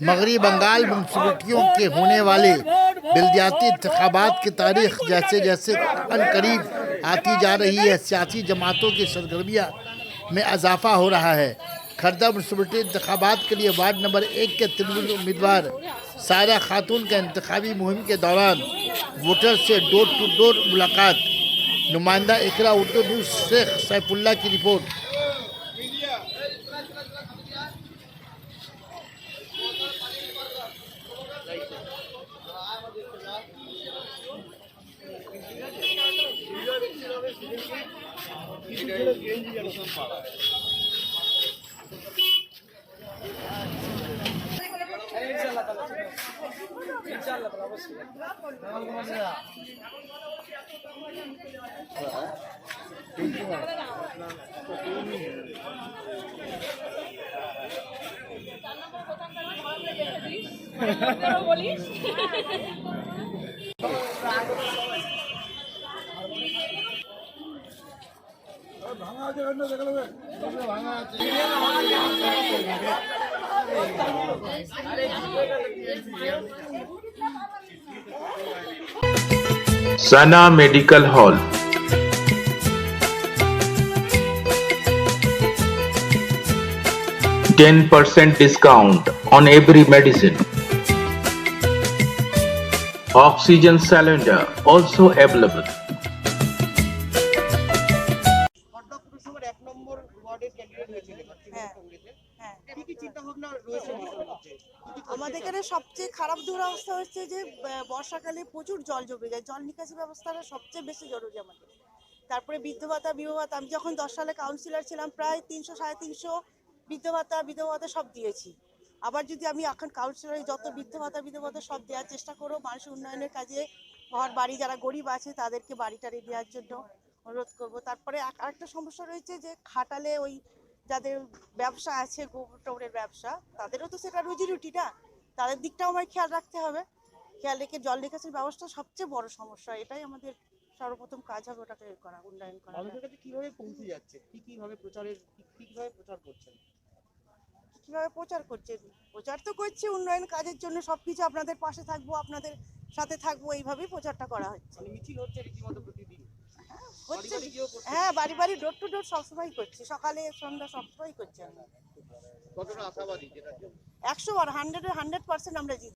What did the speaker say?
मगरबी बंगाल म्यूनसिपलिटियों के होने वाले बल्दियाती इंतखाबात की तारीख जैसे जैसे अनकरीब आती जा रही है, सियासी जमातों की सरगर्मियाँ में इजाफा हो रहा है। खर्दा म्यूनसिपलिटी इंतखाबात के लिए वार्ड नंबर 1 के तरनमूल उम्मीदवार सائरہ खातून के इंतखाबी मुहिम के दौरान वोटर से डोर टू डोर मुलाकात। नुमाइंदा इकरा उर्दू न्यूज़ शेख सैफुल्लाह की रिपोर्ट। Sana medical hall, 10% discount on every medicine. Oxygen cylinder also available. এক নম্বর ওয়ার্ডের ক্যান্ডিডেট হয়েছিল কি কি চিন্তা ভাবনা রয়েছে? আমাদের এখানে সবচেয়ে খারাপ দুরবস্থা হচ্ছে যে বর্ষাকালে প্রচুর জল জমে যায়, জল নিকাশি ব্যবস্থাটা সবচেয়ে বেশি জরুরি আমাদের। তারপরে বৃদ্ধ ভাতা, বিধবা ভাতা, আমি যখন 10 সালে কাউন্সিলর ছিলাম প্রায় 300 350 বৃদ্ধ ভাতা বিধবা ভাতা সব দিয়েছি। আবার যদি আমি এখন কাউন্সিলরে যত বৃদ্ধ ভাতা বিধবা ভাতা সব দেওয়ার চেষ্টা করবো, মানুষের উন্নয়নের কাজে ঘর বাড়ি যারা গরিব আছে তাদেরকে বাড়ি টাড়ি দেওয়ার জন্য অনুরোধ করবো। তারপরে আরেকটা সমস্যা রয়েছে যে খাটালে ওই যাদের ব্যবসা আছে গোবর টোবরের ব্যবসা, তাদেরও তো সেটা রুজি রুটি না, তাদের দিকটাও আমার খেয়াল রাখতে হবে। খেয়াল রেখে জল নিকাশির ব্যবস্থা সবচেয়ে বড় সমস্যা, এটাই আমাদের সর্বপ্রথম কাজ হবে, ওটাকে করা, উন্নয়ন করা। মানুষের কাছে কিভাবে পৌঁছে যাচ্ছে, কিভাবে প্রচার করছেন? কিভাবে প্রচার করছেন? প্রচার তো করছি উন্নয়ন কাজের জন্য, সবকিছু আপনাদের পাশে থাকবো, আপনাদের সাথে থাকবো, এইভাবেই প্রচারটা করা হচ্ছে। মিছিল হচ্ছে রীতিমতো প্রতিদিন? হচ্ছে, হ্যাঁ, বাড়ি বাড়ি ডোর টু ডোর সবসময় করছি, সকালে সন্ধ্যা সবসময় করছি আমরা। কতটা আশাবাদী? 100 বার 100% আমরা জিতবো।